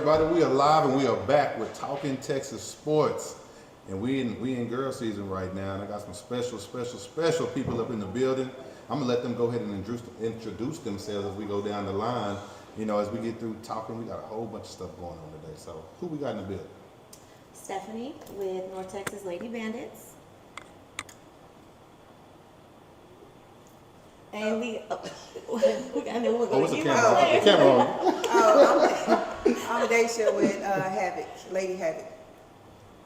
everybody, we are live and we are back with Talking Texas Sports. And we in girl season right now, and I got some special people up in the building. I'm gonna let them go ahead and introduce themselves as we go down the line. You know, as we get through talking, we got a whole bunch of stuff going on today. So who we got in the building? Stephanie with North Texas Lady Bandits. And we got what's the camera? The camera on. I'm Daisha with Havoc, Lady Havoc.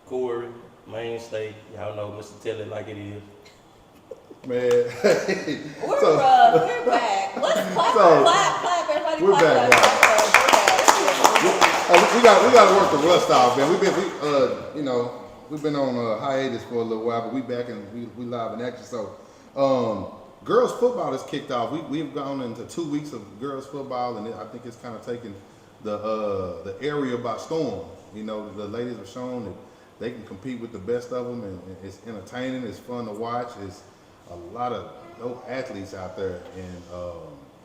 Corey, mainstay. Y'all know Mr. Tell It Like It Is. Man, we're back. Let's clap, everybody. We're clap. We got to work the rust off, man. We've been on hiatus for a little while, but we back and we live in action. So, girls football has kicked off. We've gone into 2 weeks of girls football, and I think it's kind of taken the area by storm. You know, the ladies have shown that they can compete with the best of them, and it's entertaining. It's fun to watch. It's a lot of dope athletes out there, and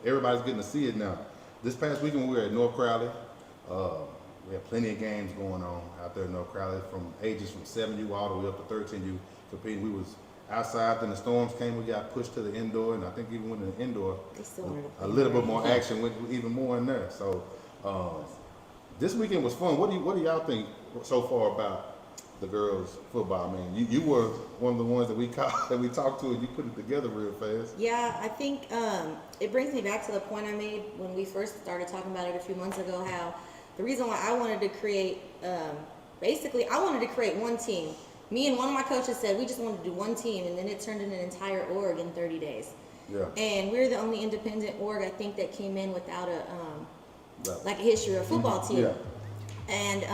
everybody's getting to see it now. This past weekend we were at North Crowley. We had plenty of games going on out there in North Crowley, from ages from 7U all the way up to 13U competing. We was outside, then the storms came. We got pushed to the indoor, and I think even when the indoor, a little bit more action, went even more in there. So this weekend was fun. What do y'all think so far about the girls football? I mean, you were one of the ones that we talked to, and you put it together real fast. Yeah, I think it brings me back to the point I made when we first started talking about it a few months ago, how the reason why I wanted to create, basically I wanted to create one team. Me and one of my coaches said we just wanted to do one team, and then it turned into an entire org in 30 days. Yeah. And we're the only independent org, I think, that came in without a history of football team. Yeah. And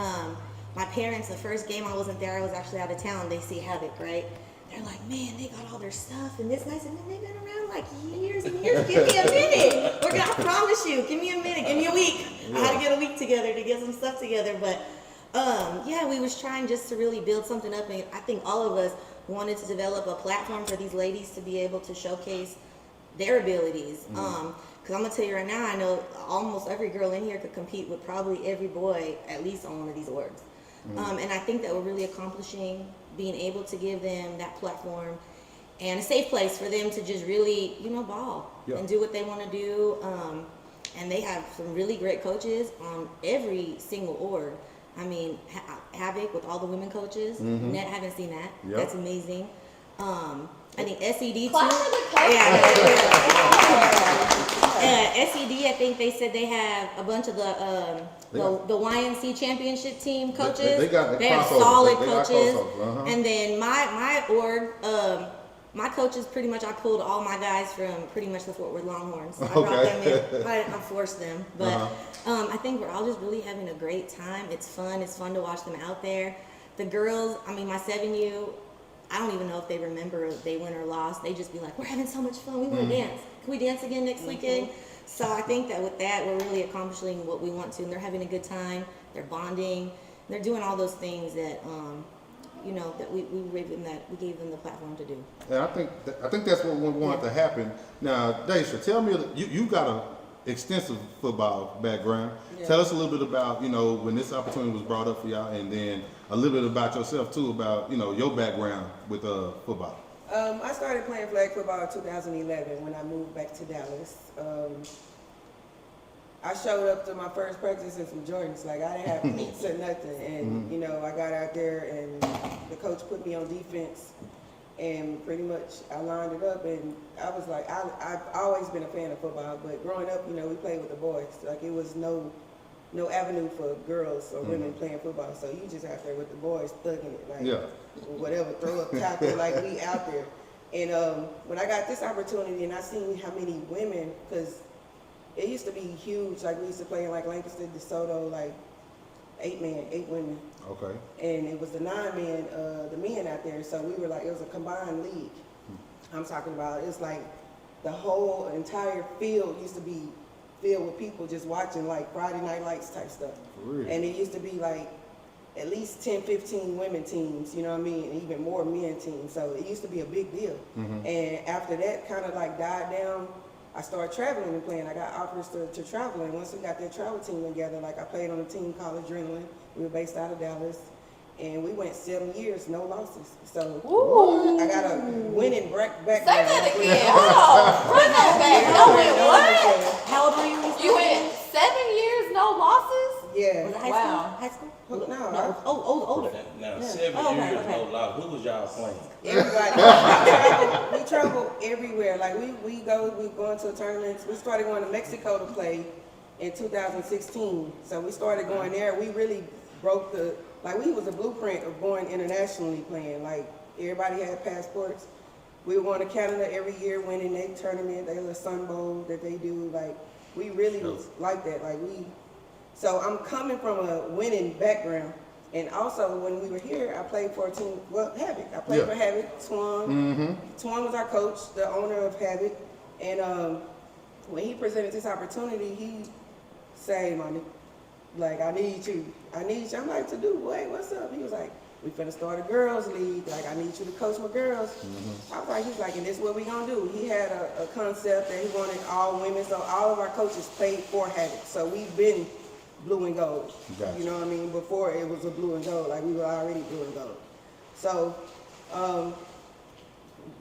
my parents, the first game I wasn't there, I was actually out of town. They see Havoc, right? They're like, man, they got all their stuff and this nice, and then they've been around like years and years. Give me a minute. I promise you, give me a minute, give me a week. Yeah. I had to get a week together to get some stuff together, but we was trying just to really build something up, and I think all of us wanted to develop a platform for these ladies to be able to showcase their abilities. Because I'm gonna tell you right now, I know almost every girl in here could compete with probably every boy at least on one of these orgs. And I think that we're really accomplishing being able to give them that platform and a safe place for them to just really, ball and do what they want to do. And they have some really great coaches on every single org. I mean, Havoc with all the women coaches. Net, haven't seen that. Yep. That's amazing. I think SED too. SED, I think they said they have a bunch of the YNC championship team coaches. They have solid coaches. And then my org, my coaches, pretty much I pulled all my guys from pretty much the Fort Worth Longhorns. I brought them in. I forced them. But I think we're all just really having a great time. It's fun. It's fun to watch them out there. The girls, I mean, my 7U, I don't even know if they remember if they win or lost. They just be like, we're having so much fun. We want to dance. Can we dance again next weekend? So I think that with that, we're really accomplishing what we want to. And they're having a good time. They're bonding. They're doing all those things that, that we gave them the platform to do. And I think that's what we want to happen. Now, Daisha, tell me, you got an extensive football background. Yeah. Tell us a little bit about, when this opportunity was brought up for y'all, and then a little bit about yourself too, about, your background with football. I started playing flag football in 2011 when I moved back to Dallas. I showed up to my first practice in some Jordans, like I didn't have cleats or nothing, and I got out there and the coach put me on defense, and pretty much I lined it up, and I was like, I've always been a fan of football, but growing up, we played with the boys, like it was no avenue for girls or women playing football, so you just out there with the boys thugging it, like whatever, throw up tackle, like we out there. And when I got this opportunity and I seen how many women, because it used to be huge, like we used to play in like Lancaster, DeSoto, like 8 women. Okay. And it was the 9 men, the men out there, so we were like, it was a combined league. I'm talking about, it's like the whole entire field used to be filled with people just watching like Friday Night Lights type stuff. Really? And it used to be like at least 10, 15 women teams, you know what I mean, and even more men teams. So it used to be a big deal. And after that kind of like died down, I started traveling and playing. I got offers to travel, and once we got that travel team together, like I played on a team called Adrenaline. We were based out of Dallas, and we went 7 years, no losses. So Ooh. I got a winning background. Say that again. Hold on. Run that back. No, wait, what? How old were you? You went 7 years, no losses? Yeah. Was it high Wow. school? High school? No, Older. Now, 7 okay, years, okay. no loss. Who was y'all playing? Everybody. We travel everywhere. Like we go into tournaments. We started going to Mexico to play in 2016. So we started going there. We really broke we was a blueprint of going internationally playing. Like everybody had passports. We were going to Canada every year, winning their tournament. They had a Sun Bowl that they do. Like we really was like that. So I'm coming from a winning background. And also, when we were here, I played for a team, Havoc. I played for Havoc, Twan. Mm-hmm. Twan was our coach, the owner of Havoc. And when he presented this opportunity, he said, "Money, like, I need you. I'm like, to do what? What's up? He was like, we finna start a girls league. Like, I need you to coach my girls. I was like, he's like, and this is what we gonna do. He had a concept that he wanted all women. So all of our coaches played for Havoc. So we've been blue and gold. Gotcha. You know what I mean? Before it was a blue and gold, like we were already blue and gold. So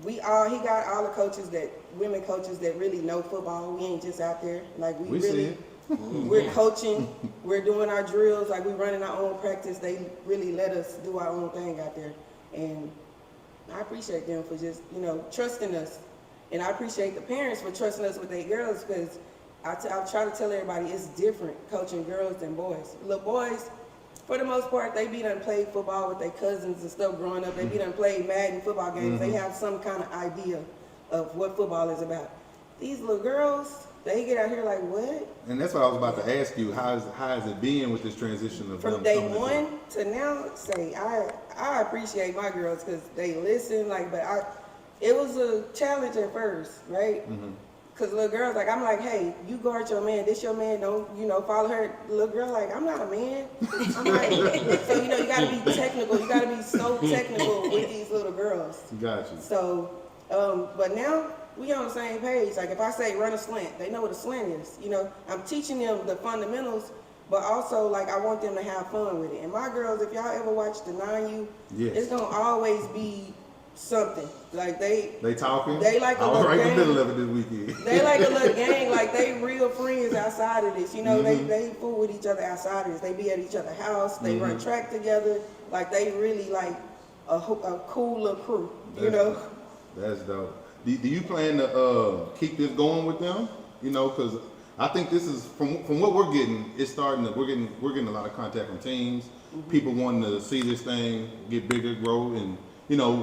he got all the women coaches that really know football. We ain't just out there. Like we see really, it. we're coaching, we're doing our drills, like we running our own practice. They really let us do our own thing out there. And I appreciate them for just, trusting us. And I appreciate the parents for trusting us with their girls, because I try to tell everybody it's different coaching girls than boys. Little boys, for the most part, they be done played football with their cousins and stuff growing up. They be done played Madden football games. They have some kind of idea of what football is about. These little girls, they get out here like, what? And that's what I was about to ask you. How is it being with this transition of From them day coming into- one to now, I appreciate my girls because they listen. It was a challenge at first, right? Because little girls, I'm like, hey, you guard your man. This your man. Don't, follow her. Little girl, I'm not a man. I'm like, so, you got to be technical. You got to be so technical with these little girls. Gotcha. So, but now we on the same page. Like if I say run a slant, they know what a slant is. I'm teaching them the fundamentals, but also I want them to have fun with it. And my girls, if y'all ever watch the 9U, it's gonna always be something. Like they talking. They like a I was little right in game. the middle of it this weekend. They like a little gang. Like they real friends outside of this. They fool with each other outside of this. They be at each other's house. They run track together. Like they really like a cool little crew. That's dope. Do you plan to keep this going with them? Because I think this is from what we're getting. It's starting to we're getting a lot of contact from teams. People wanting to see this thing get bigger, grow, and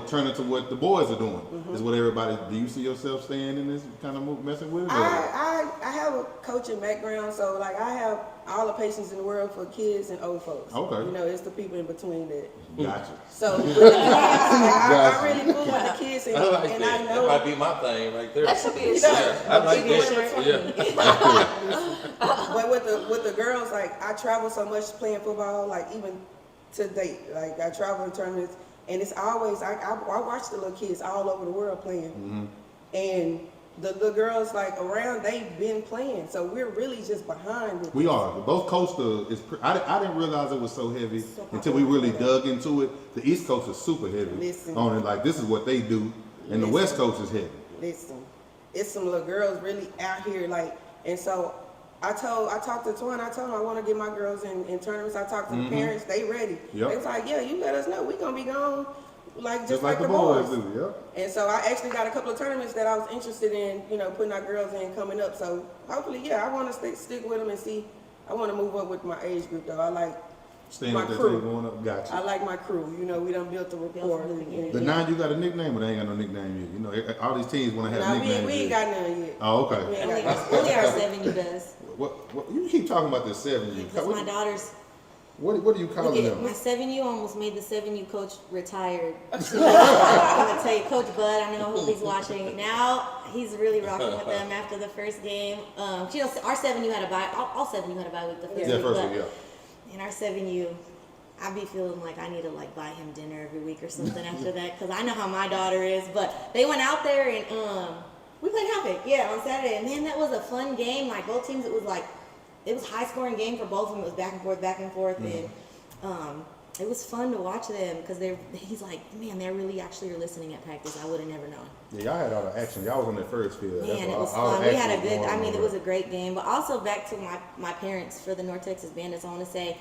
turn into what the boys are doing. Is what everybody. Do you see yourself staying in this kind of messing with it? I have a coaching background, so I have all the patience in the world for kids and old folks. Okay. It's the people in between that. Gotcha. So with the kids, I really fool with the kids, and I like and that. I That know. might be my thing right there. That should be a You know, shirt. I like people that. in between. Yeah. But with the girls, I travel so much playing football, even to date. I travel in tournaments, and it's always I watch the little kids all over the world playing, and the girls around, they've been playing, so we're really just behind. With We this. are. Both Coast is. I didn't realize it was so heavy until we really dug into it. The East Coast is super heavy Listen. on it. This is what they do, and the West Coast is heavy. Listen, it's some little girls really out here, and so I talked to Twan. I told him I want to get my girls in tournaments. I talked to the parents. They ready. Yep. They was like, yeah, you let us know. We gonna be gone, just like the the boys boys. do. Yep. And so I actually got a couple of tournaments that I was interested in, putting our girls in coming up. So hopefully, I want to stick with them and see. I want to move up with my age group though. I like Staying my with that crew. thing going up. Gotcha. I like my crew. We done built a rapport. The 9, you got a nickname, but they ain't got no nickname yet. All these teams want to have Nah, nicknames. we ain't yet. got none yet. Oh, We okay. ain't Only got our none. 7U does. What you keep talking about this 7U? Because my daughters, What do you call them? my 7U almost made the 7U coach retired. I'm gonna tell you, Coach Bud. I know he's watching now. He's really rocking with them after the first game. Our 7U had a bye. All 7U had a bye week the first Yeah, week. first but week, yeah. in our 7U, I be feeling like I need to buy him dinner every week or something after that, because I know how my daughter is. But they went out there and We played Havoc, yeah, on Saturday. And man, that was a fun game. Like both teams, it was high scoring game for both of them. It was back and forth, and it was fun to watch them because he's like, man, they really actually are listening at practice. I would have never known. Yeah, y'all had all the action. Y'all was on that first field. Man, it was fun. We had a good. I mean, it was a great game. But also back to my parents for the North Texas Bandits. I want to say,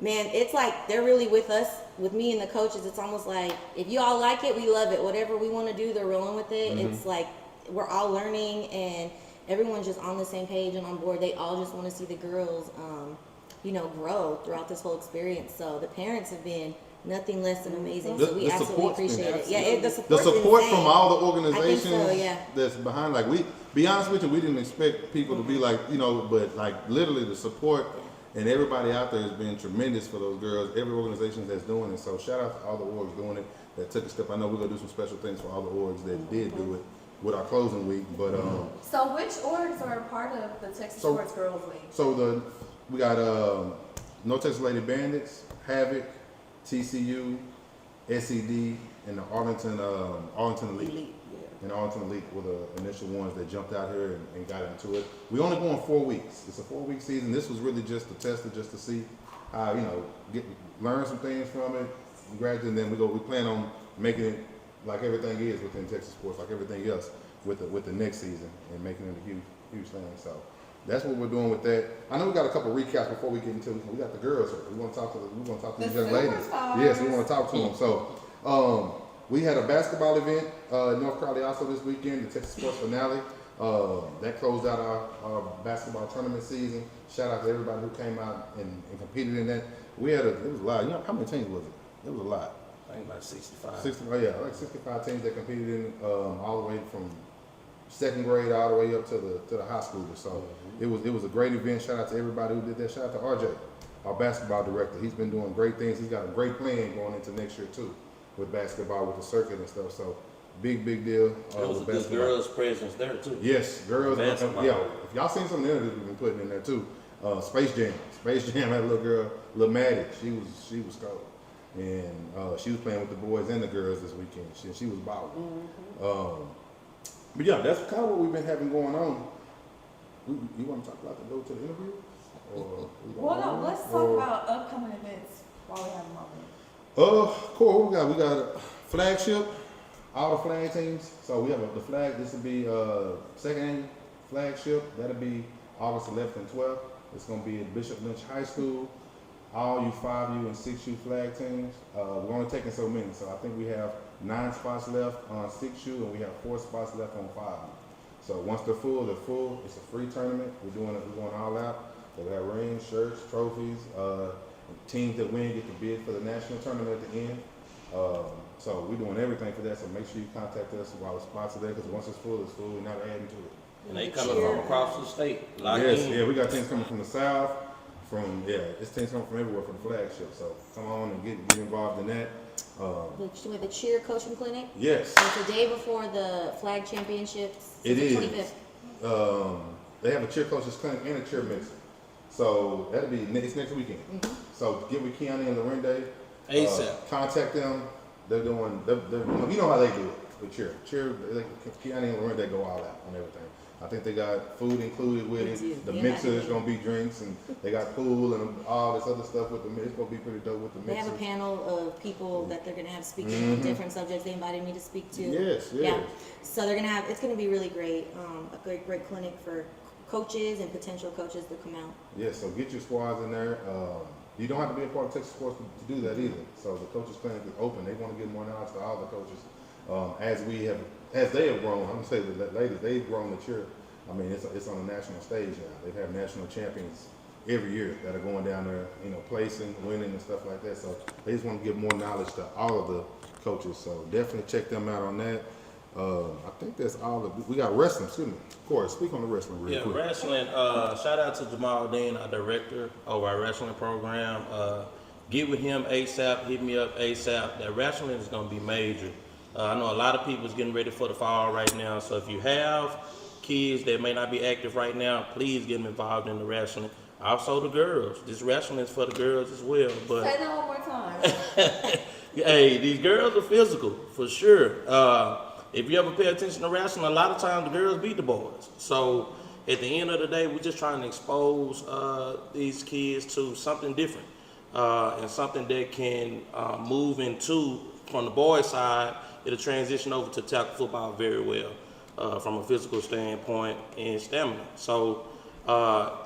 man, it's like they're really with us, with me and the coaches. It's almost like if you all like it, we love it. Whatever we want to do, they're rolling with it. It's like we're all learning and everyone's just on the same page and on board. They all just want to see the girls, grow throughout this whole experience. So the parents have been nothing less than amazing. So we absolutely appreciate it. Yeah, the support from all the organizations so, yeah. that's behind. Like be honest with you, we didn't expect people to be like, but like literally the support and everybody out there has been tremendous for those girls. Every organization that's doing it. So shout out to all the orgs doing it that took a step. I know we're gonna do some special things for all the orgs that did do it with our closing week. But So which orgs are a part of the Texas Sports Girls League? So we got North Texas Lady Bandits, Havoc, TCU, SED, and the Arlington Elite. And Arlington Elite were the initial ones that jumped out here and got into it. We only going 4 weeks. It's a 4-week season. This was really just to test it, just to see how learn some things from it. Gradually, and then we plan on making it like everything is within Texas sports, like everything else with the next season, and making it a huge thing. So that's what we're doing with that. I know we got a couple recaps before we get into it. We got the girls here. We want to talk to these young ladies. Yes, we want to talk to them. So we had a basketball event in North Crowley also this weekend, the Texas Sports Finale. That closed out our basketball tournament season. Shout out to everybody who came out and competed in that. It was a lot. How many teams was it? It was a lot. I think about 65. 65 teams that competed in all the way from second grade all the way up to the high schoolers. So it was a great event. Shout out to everybody who did that. Shout out to RJ, our basketball director. He's been doing great things. He's got a great plan going into next year too with basketball, with the circuit and stuff. So big deal. There was a good girls' presence there too. Yes, girls. Basketball. Yeah, if y'all seen some of the interviews we've been putting in there too. Space Jam had a little girl, little Maddie. She was cold. And she was playing with the boys and the girls this weekend. She was balling. But yeah, that's kind of what we've been having going on. You want to talk about go to the interview? Let's talk about upcoming events while we have a moment. Cool. What we got a flagship, all the flag teams. So we have the flag. This will be second annual flagship. That'll be August 11th and 12th. It's going to be at Bishop Lynch High School. All you 5U and 6U flag teams. We're only taking so many, so I think we have 9 spots left on 6U and we have 4 spots left on 5U. So once they're full. It's a free tournament. We're going all out. So we have rings, shirts, trophies. Teams that win get to bid for the national tournament at the end. So we're doing everything for that. So make sure you contact us while the spots are there, because once it's full, we're not adding to it. And they coming from across the state. We got teams coming from the south. It's teams coming from everywhere for the flagship. So come on and get involved in that. With the cheer coaching clinic. Yes. It's the day before the flag championships. It is. The 25th. They have a cheer coaches clinic and a cheer mixer. So that'll be next weekend. So get with Keanu and Lorende. ASAP. Contact them. They're doing. You know how they do it with cheer. Keanu and Lorende go all out on everything. I think they got food included with it. The mixer is going to be drinks, and they got pool and all this other stuff with the mixer. It's going to be pretty dope with the mixer. They have a panel of people that they're going to have speaking on different subjects they invited me to speak to. Yes. Yeah. So they're going to have, it's going to be really great. A great clinic for coaches and potential coaches to come out. Yeah, so get your squads in there. You don't have to be a part of Texas Sports to do that either. So the coaches clinic is open. They want to give more knowledge to all the coaches. As they have grown, I'm gonna say that ladies, they've grown the cheer. I mean, it's on the national stage now. They have national champions every year that are going down there, placing, winning, and stuff like that. So they just want to give more knowledge to all of the coaches. So definitely check them out on that. I think that's all. We got wrestling. Excuse me. Corey, speak on the wrestling real quick. Wrestling. Shout out to Jamal Dean, our director of our wrestling program. Get with him ASAP. Hit me up ASAP. That wrestling is going to be major. I know a lot of people is getting ready for the fall right now. So if you have kids that may not be active right now, please get them involved in the wrestling. Also the girls. This wrestling is for the girls as well. But say that one more time. hey, these girls are physical for sure. if you ever pay attention to wrestling, a lot of times the girls beat the boys. So at the end of the day, we're just trying to expose these kids to something different and something that can move into, from the boys' side, it'll transition over to tackle football very well from a physical standpoint and stamina. So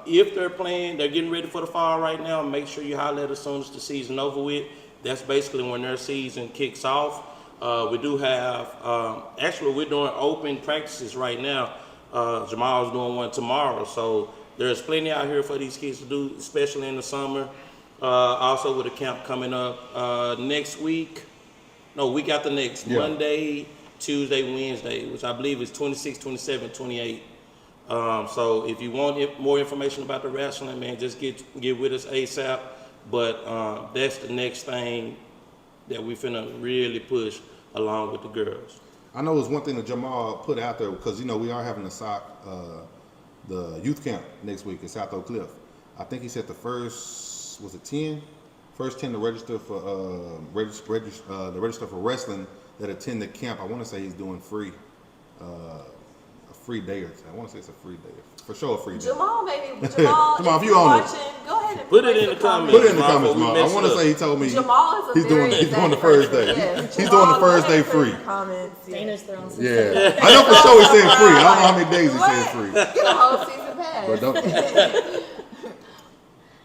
if they're playing, they're getting ready for the fall right now, make sure you holler at us as soon as the season over with. That's basically when their season kicks off. We do have, actually we're doing open practices right now. Jamal's doing one tomorrow. So there's plenty out here for these kids to do, especially in the summer. Also with a camp coming up next week. No, week after next, Yeah. Monday, Tuesday, Wednesday, which I believe is 26, 27, 28. So if you want more information about the wrestling, man, just get with us ASAP. But that's the next thing that we finna really push along with the girls. I know it's one thing that Jamal put out there because we are having the youth camp next week at South Oak Cliff. I think he said the first 10 to register for register for wrestling that attend the camp. I want to say he's doing free, a free day or two. I want to say it's a free day. For sure, a free day. Jamal, if Jamal, if you're you on it. watching, go ahead and Put it in the comments. Put it in the comments, Jamal, Jamal. I want to say he told me Jamal is a he's doing the first day. Yes, He's Jamal, doing the first go day ahead and put it free. in the Comments, yeah. Dana's throwing some Yeah, I know for sure he said free. I don't know how many days he said free. Get a whole season pass. But don't.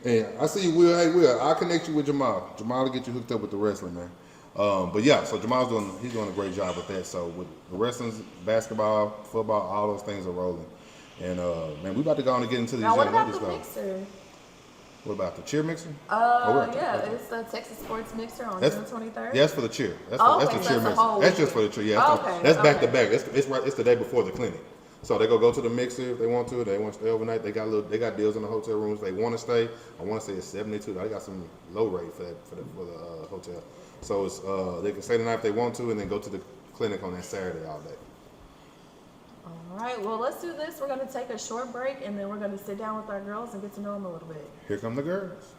And I see you, Will. Hey, Will, I'll connect you with Jamal. Jamal will get you hooked up with the wrestling, man. But yeah, so Jamal's doing a great job with that. So with the wrestling, basketball, football, all those things are rolling. And man, we about to go on and get into these Now, what young about ladies the though. mixer? What about the cheer mixer? Oh, Yeah, it's the Texas Sports Mixer on That's June 23rd. Yeah, that's for the cheer. That's, Oh, that's okay, the so cheer that's the mixer. whole That's just for the cheer. Yeah, that's back to back. It's the day before the clinic. So they go to the mixer if they want to. They want to stay overnight. They got deals in the hotel rooms. They want to stay. I want to say it's $72. They got some low rate for the hotel. So it's they can stay the night if they want to, and then go to the clinic on that Saturday all day. All right, well, let's do this. We're going to take a short break, and then we're going to sit down with our girls and get to know them a little bit. Here come the girls.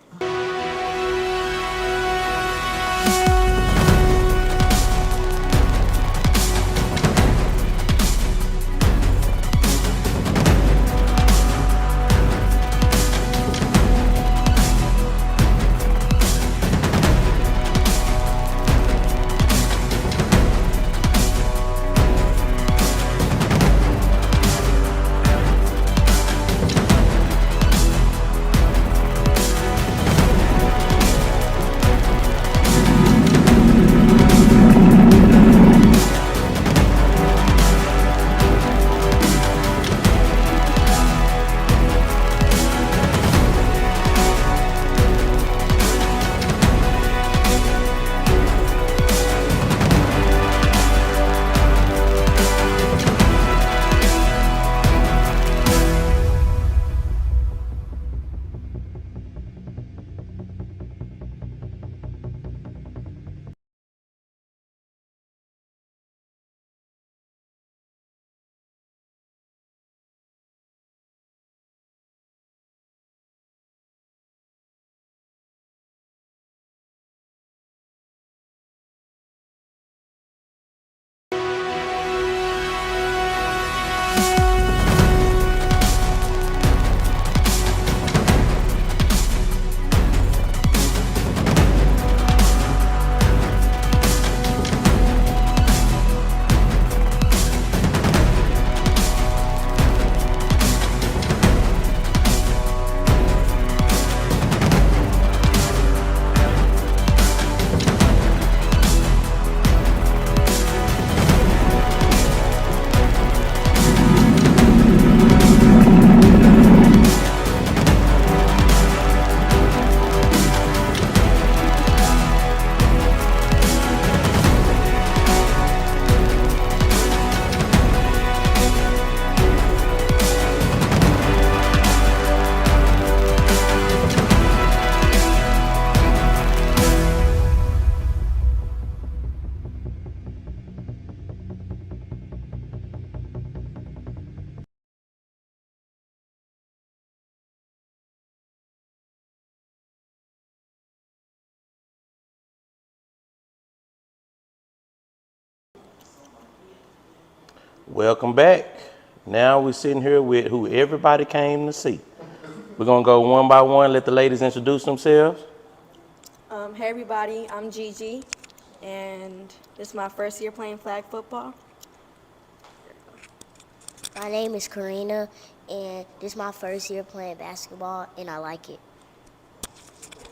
Welcome back. Now we're sitting here with who everybody came to see. We're gonna go one by one, let the ladies introduce themselves. Hey everybody, I'm Gigi, and this is my first year playing flag football. My name is Karina, and this is my first year playing basketball, and I like it.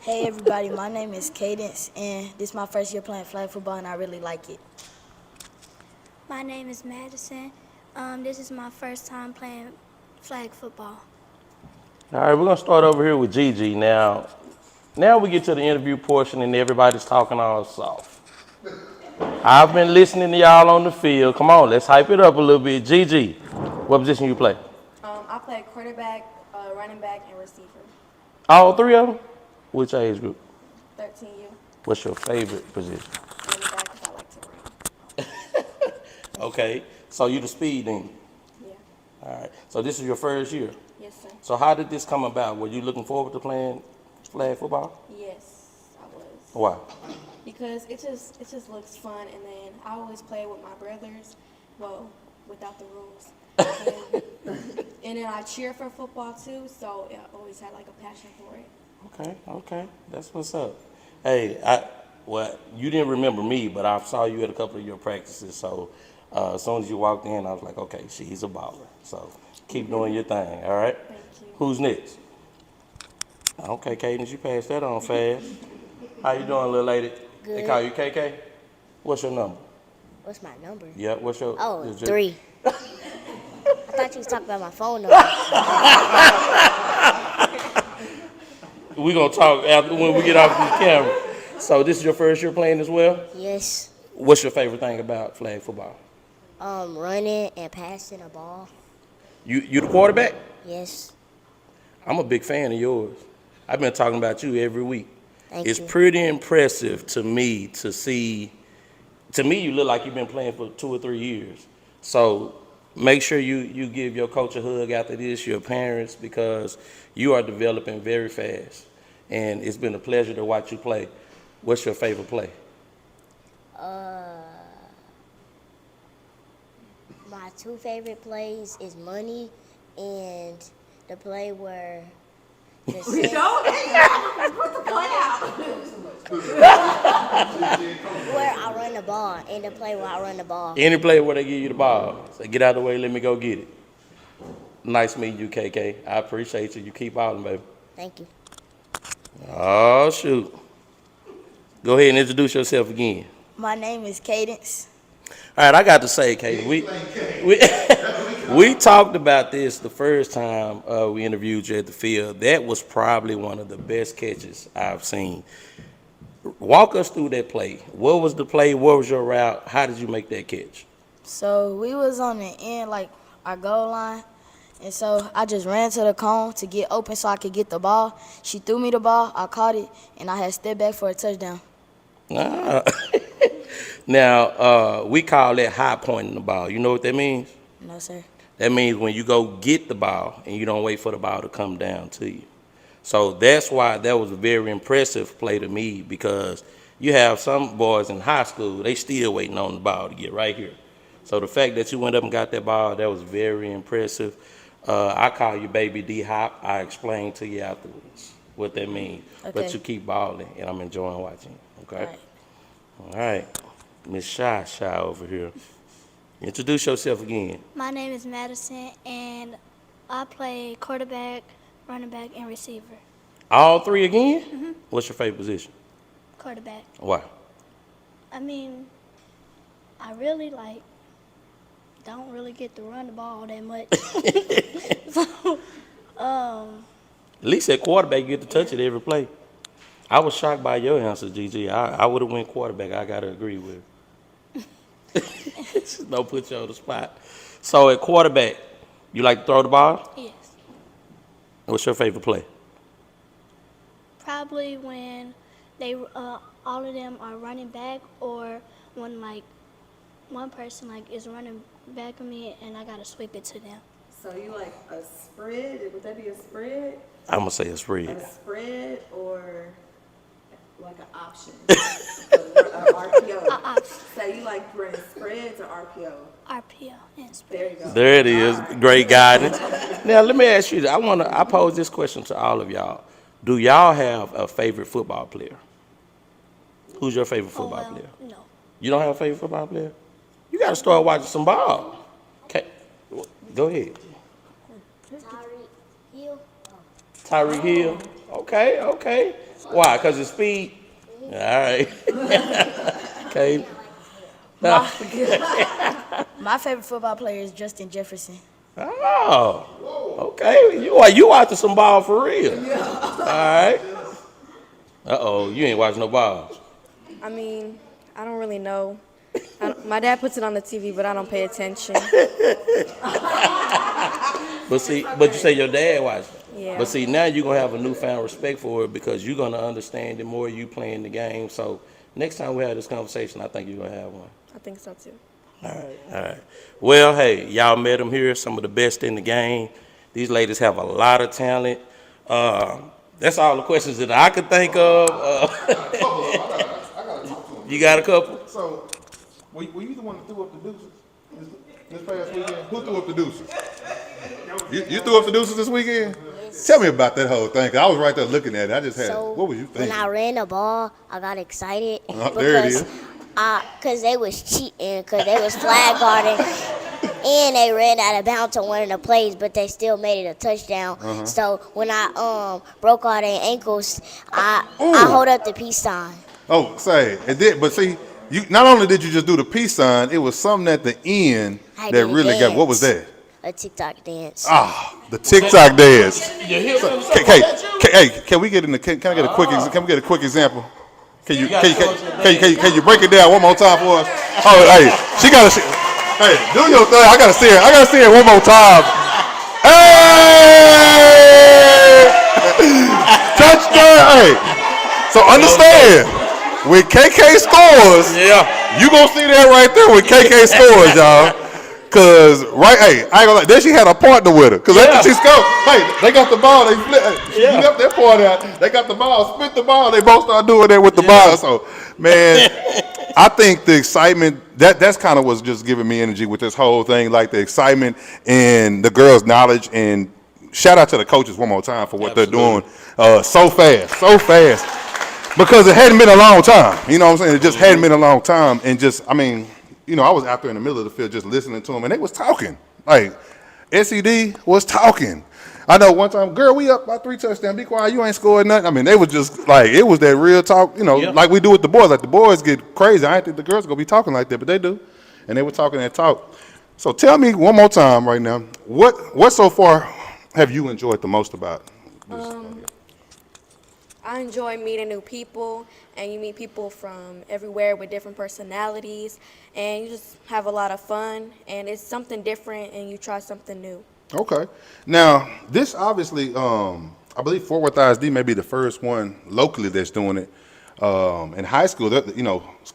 Hey everybody, my name is Cadence, and this is my first year playing flag football, and I really like it. My name is Madison. This is my first time playing flag football. All right, we're gonna start over here with Gigi. Now we get to the interview portion and everybody's talking all soft. I've been listening to y'all on the field. Come on, let's hype it up a little bit. Gigi, what position you play? I play quarterback, running back, and receiver. All three of them? Which age group? 13U, What's your favorite position? running back because I like to run. Okay, so you the speed then. Yeah. All right, so this is your first year. Yes, sir. So how did this come about? Were you looking forward to playing flag football? Yes, I was. Why? Because it just looks fun, and then I always play with my brothers, well, without the rules. And then I cheer for football too, so I always had like a passion for it. Okay, that's what's up. Hey, you didn't remember me, but I saw you at a couple of your practices. So as soon as you walked in, I was like, okay, she's a baller. So keep doing your thing, all right? Thank you. Who's next? Okay, Cadence, you passed that on fast. How you doing, little lady? They Good. call you KK? What's your number? What's my number? Yeah, what's your? Oh, is your- 3. I thought you was talking about my phone number. We gonna talk after when we get off this camera. So this is your first year playing as well? Yes. What's your favorite thing about flag football? Running and passing a ball. You the quarterback? Yes. I'm a big fan of yours. I've been talking about you every week. Thank It's you. pretty impressive to me to see. To me, you look like you've been playing for 2 or 3 years. So make sure you give your coach a hug after this, your parents, because you are developing very fast. And it's been a pleasure to watch you play. What's your favorite play? My 2 favorite plays is money and the play where the where I run the ball and the play where I run the ball. Any play where they give you the ball, say, get out of the way, let me go get it. Nice meeting you, KK. I appreciate you. You keep balling, baby. Thank you. Oh, shoot. Go ahead and introduce yourself again. My name is Cadence. All right, I got to say, Katie, we talked about this the first time we interviewed you at the field. That was probably one of the best catches I've seen. Walk us through that play. What was the play? What was your route? How did you make that catch? So we was on the end, like our goal line, and so I just ran to the cone to get open so I could get the ball. She threw me the ball, I caught it, and I had stepped back for a touchdown. Ah. Now, we call that high pointing the ball. You know what that means? No, sir. That means when you go get the ball and you don't wait for the ball to come down to you. So that's why that was a very impressive play to me, because you have some boys in high school, they still waiting on the ball to get right here. So the fact that you went up and got that ball, that was very impressive. I call you Baby D-Hop. I explained to you afterwards what that means. Okay. But you keep balling, and I'm enjoying watching you, okay? All right. All right. Miss Shy over here. Introduce yourself again. My name is Madison, and I play quarterback, running back, and receiver. All 3 again? Mm-hmm. What's your favorite position? Quarterback. Why? I mean, I really don't really get to run the ball that much. So, At least at quarterback, you get to touch it every play. I was shocked by your answer, Gigi. I would have went quarterback. I got to agree with her. Don't put you on the spot. So at quarterback, you like to throw the ball? yes. What's your favorite play? Probably when they all of them are running back, or when one person is running back of me and I gotta sweep it to them. So you like a spread? Would that be a spread? I'm going to say a spread. A spread or like an option. RPO. So you like running spreads or RPO? RPO and spread. There you go. There it is. Great guidance. Now let me ask you. I pose this question to all of y'all. Do y'all have a favorite football player? Who's your favorite football player? No. You don't have a favorite football player? You got to start watching some ball. Okay, go ahead. Tyreek Hill. Okay. Why? Because of speed? All right. Okay. My favorite football player is Justin Jefferson. Oh, okay. You watching some ball for real. All right. Uh-oh, you ain't watching no ball. I mean, I don't really know. My dad puts it on the TV, but I don't pay attention. But you say your dad watched it. Yeah. But see, now you're going to have a newfound respect for it because you're going to understand it more you playing the game. So next time we have this conversation, I think you're going to have one. I think so, too. All right. Well, hey, y'all met them here, some of the best in the game. These ladies have a lot of talent. That's all the questions that I could think of. You got a couple? So, were you the one that threw up the deuces this past weekend? Who threw up the deuces? You threw up the deuces this weekend? Tell me about that whole thing. 'Cause I was right there looking at it. I just had. So What was you thinking? when I ran the ball, I got excited There it is. because they was cheating, because they was flag guarding, and they ran out of bounds on one of the plays, but they still made it a touchdown. So when I broke all their ankles, I hold up the peace sign. Oh, say it did, but see, you not only did you just do the peace sign, it was something at the end I that did a really got. What was dance. that? A TikTok dance. The TikTok dance. Your hips and stuff Hey, like that, can we get in the? Can I get a quick? Can we get a quick example? Can you break it down one more time for us? Oh, hey, she gotta. Hey, do your thing. I gotta see it one more time. Hey, touchdown! Hey, so understand when KK scores, you gonna see that right there when KK scores, y'all. Cause I ain't gonna lie, then she had a partner with her. Cause after she scored, they got the ball, they left that part out. They got the ball, split the ball, they both start doing that with the ball. So, man, I think the excitement that's kind of what's just giving me energy with this whole thing, like the excitement and the girls' knowledge. And shout out to the coaches one more time for what they're doing so fast. Because it hadn't been a long time. You know what I'm saying? It just hadn't been a long time, and I was out there in the middle of the field just listening to them, and they was talking. Like, SED was talking. I know one time, girl, we up by 3 touchdowns. Be quiet, you ain't scored nothing. I mean, they was just like, it was that real talk, like we do with the boys. Like, the boys get crazy. I ain't think the girls are going to be talking like that, but they do. And they were talking that talk. So tell me one more time right now, what so far have you enjoyed the most about this? I enjoy meeting new people, and you meet people from everywhere with different personalities, and you just have a lot of fun, and it's something different, and you try something new. Okay. Now, this obviously, I believe Fort Worth ISD may be the first one locally that's doing it. In high school,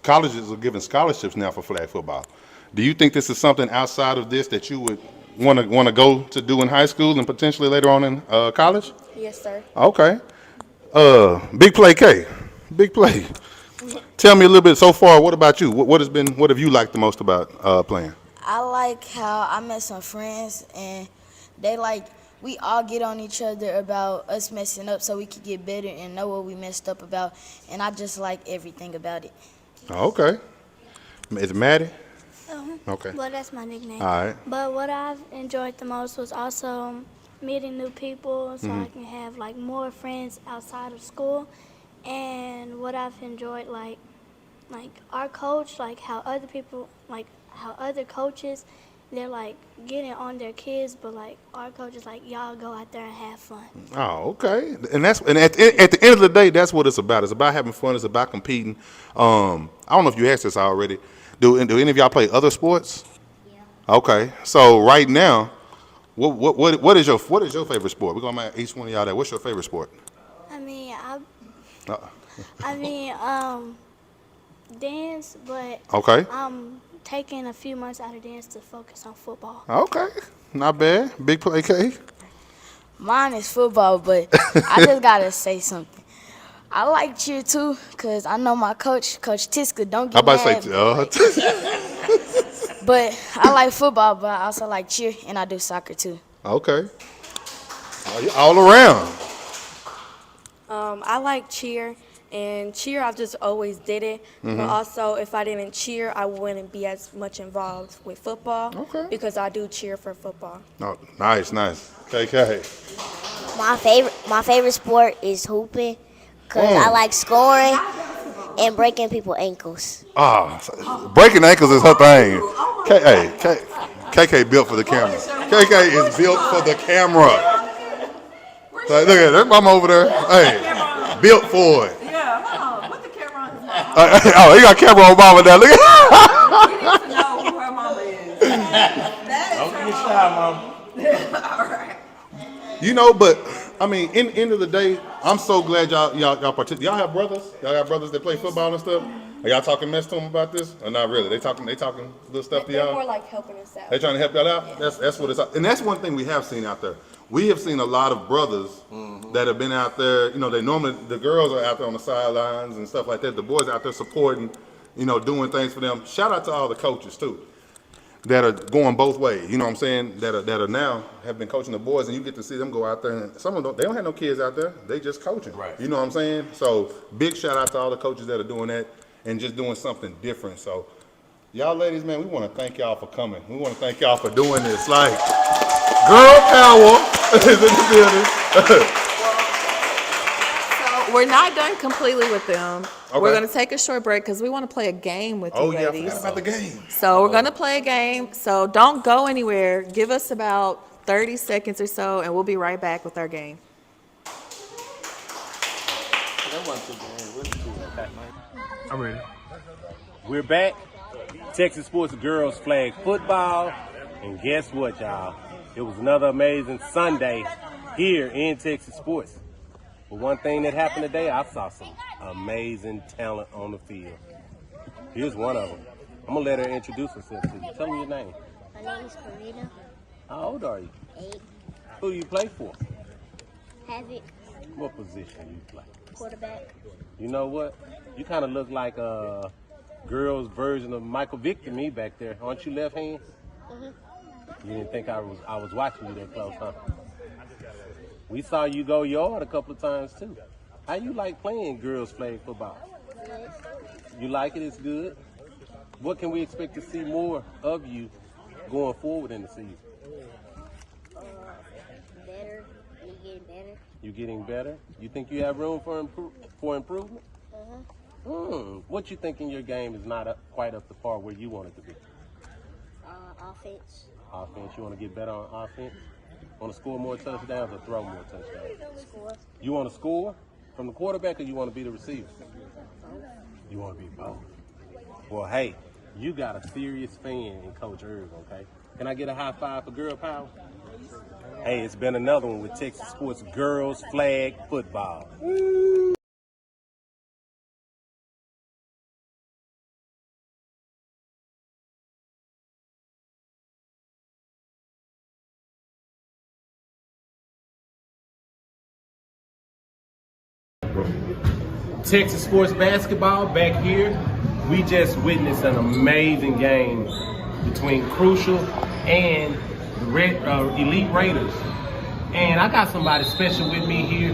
colleges are giving scholarships now for flag football. Do you think this is something outside of this that you would want to go to do in high school and potentially later on in college? Yes, sir. Okay. Big play K. Big play. Tell me a little bit so far. What about you? What have you liked the most about playing? I like how I met some friends and we all get on each other about us messing up so we can get better and know what we messed up about. And I just like everything about it. Okay. Is it Maddie? Okay. Well, that's my nickname. All right. But what I've enjoyed the most was also meeting new people so I can have more friends outside of school. And what I've enjoyed like our coach, how other people, how other coaches, they're getting on their kids, but our coach is y'all go out there and have fun. Oh, okay. And at the end of the day, that's what it's about. It's about having fun. It's about competing. I don't know if you asked this already. Do any of y'all play other sports? Yeah. Okay. So right now, what is your favorite sport? We're gonna ask each one of y'all that. What's your favorite sport? Dance, but Okay. I'm taking a few months out of dance to focus on football. Okay. Not bad. Big play K. Mine is football, but I just gotta say something. I like cheer too, cause I know my coach, Coach Tiska, don't I get about mad. to say, But I like football, but I also like cheer, and I do soccer too. okay. All around. I like cheer, and cheer I've just always did it. But also, if I didn't cheer, I wouldn't be as much involved with football. Okay. Because I do cheer for football. Oh, nice. KK. My favorite sport is hooping, cause I like scoring and breaking people's ankles. Breaking ankles is her thing. KK built for the camera. KK is built for the camera. Like, look at that mama over there. Hey, built for it. Yeah, hold on. Put the camera on his mom. Oh, he got camera on mama now. Look at We need to know who her mama is. That Don't is her get mama. shy, mom. All right. You know, but I mean, in the end of the day, I'm so glad y'all participate. Y'all have brothers? Y'all got brothers that play football and stuff? Are y'all talking mess to them about this? Or not really? They talking little stuff to They're more y'all? like helping us out. They trying to help y'all out? That's what it's and that's one thing we have seen out there. We have seen a lot of brothers that have been out there, you know, the girls are out there on the sidelines and stuff like that. The boys out there supporting, you know, doing things for them. Shout out to all the coaches too that are going both ways, you know what I'm saying, that are now have been coaching the boys, and you get to see them go out there, and some of them, they don't have no kids out there, they just coaching, Right. You know what I'm saying? So big shout out to all the coaches that are doing that and just doing something different. So y'all ladies, man, we want to thank y'all for coming. We want to thank y'all for doing this. Like, girl power is in the building. So we're not done completely with them. Okay. We're going to take a short break because we want to play a game with Oh you yeah, I ladies. forgot about the game. So we're going to play a game. So don't go anywhere. Give us about 30 seconds or so, and we'll be right back with our game. I'm ready. We're back. Texas Sports Girls Flag Football. And guess what, y'all? It was another amazing Sunday here in Texas Sports. But one thing that happened today, I saw some amazing talent on the field. Here's one of them. I'm going to let her introduce herself to you. Tell me your name. My name is Karina. How old are you? 8. Who do you play for? Have it. What position do you play? Quarterback. You know what? You kind of look like a girl's version of Michael Vick to me back there. Aren't you left hand? Mm-hmm. You didn't think I was watching you that close, huh? We saw you go yard a couple of times too. How you like playing girls flag football? Good. You like it? It's good. What can we expect to see more of you going forward in the season? Better. Me getting better. You getting better? You think you have room for improvement? What you think in your game is not quite up to par where you want it to be? Offense. Offense. You want to get better on offense? Want to score more touchdowns or throw more touchdowns? Score. You want to score from the quarterback or you want to be the receiver? You want to be both. Well, hey, you got a serious fan in Coach Irv, okay? Can I get a high five for girl power? Hey, it's been another one with Texas Sports Girls Flag Football. Texas Sports Basketball back here. We just witnessed an amazing game between Crucial and the Elite Raiders. And I got somebody special with me here.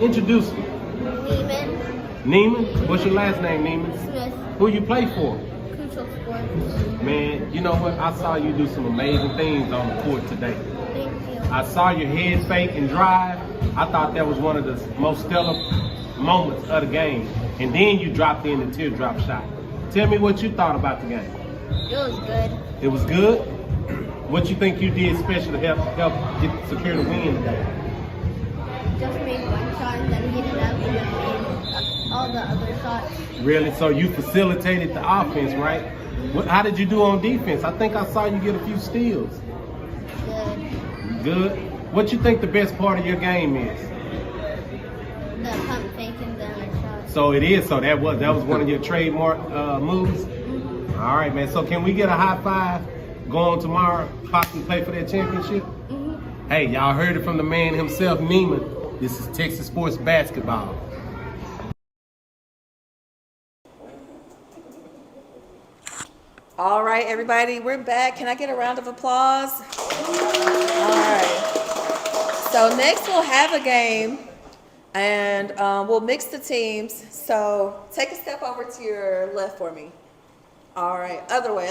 Introduce me. Neiman. Neiman? What's your last name, Neiman? Smith. Who you play for? Crucial Sports. Man, you know what? I saw you do some amazing things on the court today. Thank you. I saw your head fake and drive. I thought that was one of the most stellar moments of the game. And then you dropped in the teardrop shot. Tell me what you thought about the game. It was good. It was good? What you think you did special to help secure the win today? Just made one shot and then hit it up and then made all the other shots. Really? So you facilitated the offense, right? How did you do on defense? I think I saw you get a few steals. Good. Good? What you think the best part of your game is? The pump fake and then I shot. So it is. So that was one of your trademark moves. All right, man. So can we get a high five going tomorrow, possibly play for that championship? Hey, y'all heard it from the man himself, Neiman. This is Texas Sports Basketball. All right, everybody, we're back. Can I get a round of applause? All right. So next we'll have a game, and we'll mix the teams. So take a step over to your left for me. All right, other way.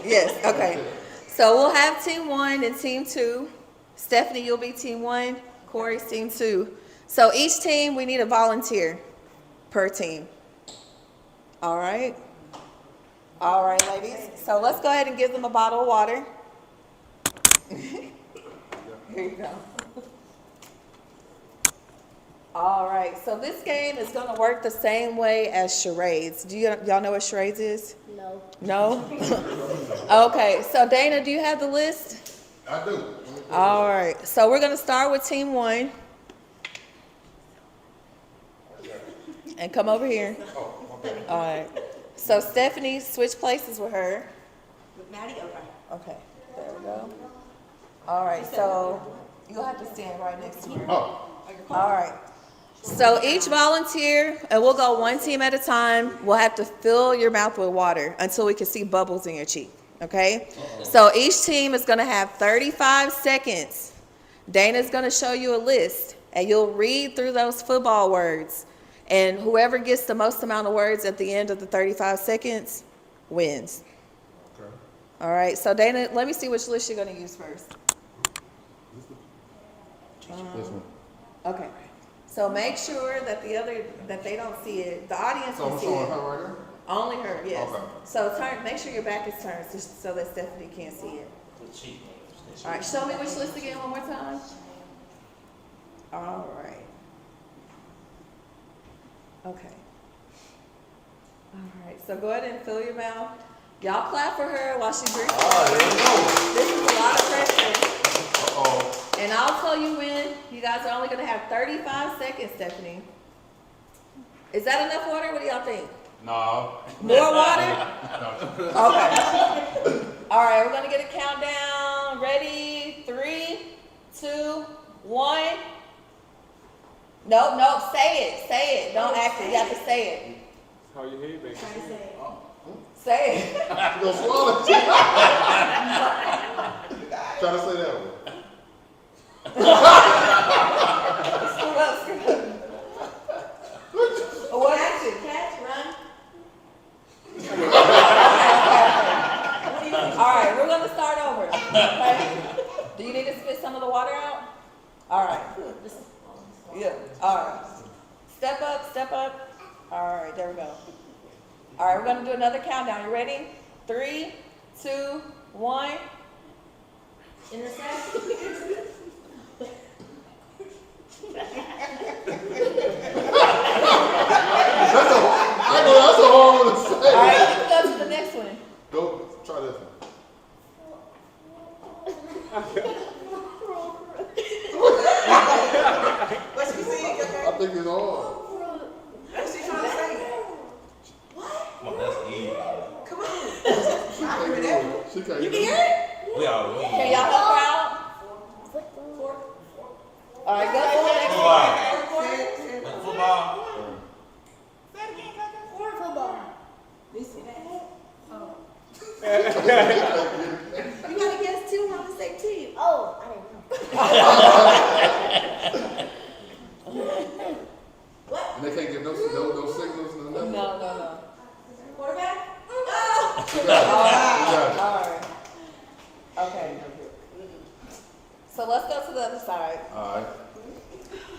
Yes, okay. So we'll have team 1 and team 2. Stephanie, you'll be team 1. Corey's team 2. So each team, we need a volunteer per team. All right. All right, ladies. So let's go ahead and give them a bottle of water. Here you go. All right. So this game is going to work the same way as charades. Y'all know what charades is? No. No? Okay. So Dana, do you have the list? I do. All right. So we're going to start with team 1. And come over here. All right. So Stephanie, switch places with her. With Maddie? Okay. Okay, there we go. All right, so you'll have to stand right next to her. Oh. All right. So each volunteer, and we'll go one team at a time, will have to fill your mouth with water until we can see bubbles in your cheek, okay? So each team is gonna have 35 seconds. Dana's gonna show you a list, and you'll read through those football words. And whoever gets the most amount of words at the end of the 35 seconds wins. Okay. All right, so Dana, let me see which list you're going to use first. This one. Okay, so make sure that that they don't see it. The audience So can I'm see showing it. her right here? Only her, yes. Okay. So make sure your back is turned so that Stephanie can't see it. All right, show me which list again one more time. All right. Okay. All right, so go ahead and fill your mouth. Y'all clap for her while she drinks water. This is a lot of pressure. Uh-oh. And I'll tell you when. You guys are only going to have 35 seconds, Stephanie. Is that enough water? What do y'all think? No. More water? Okay. All right, we're going to get a countdown. Ready? 3, 2, 1. Nope, say it. Don't act it. You have to say it. How you hear, baby? Say it. You gonna swallow it? Try to say that one. Screw up. What action? Catch, run. All right, we're going to start over. Okay? Do you need to spit some of the water out? All right. Yeah. All right. Step up. All right, there we go. All right, we're going to do another countdown. You ready? 3, 2, 1. Intersect. That's a hard one to say. All right, you can go to the next one. Go, try this one. What's she saying? I think it's hard. What's she trying to say? Come on, that's easy. Come on. She can't You do can hear it. it? We all win. Can y'all help her out? All right, go for the next Football. one. Football. You gotta guess two on the same team. Oh, I didn't know. And they can't give no signals, no nothing. No. Quarterback? You got it. All right. Okay. So let's go to the other side. All right.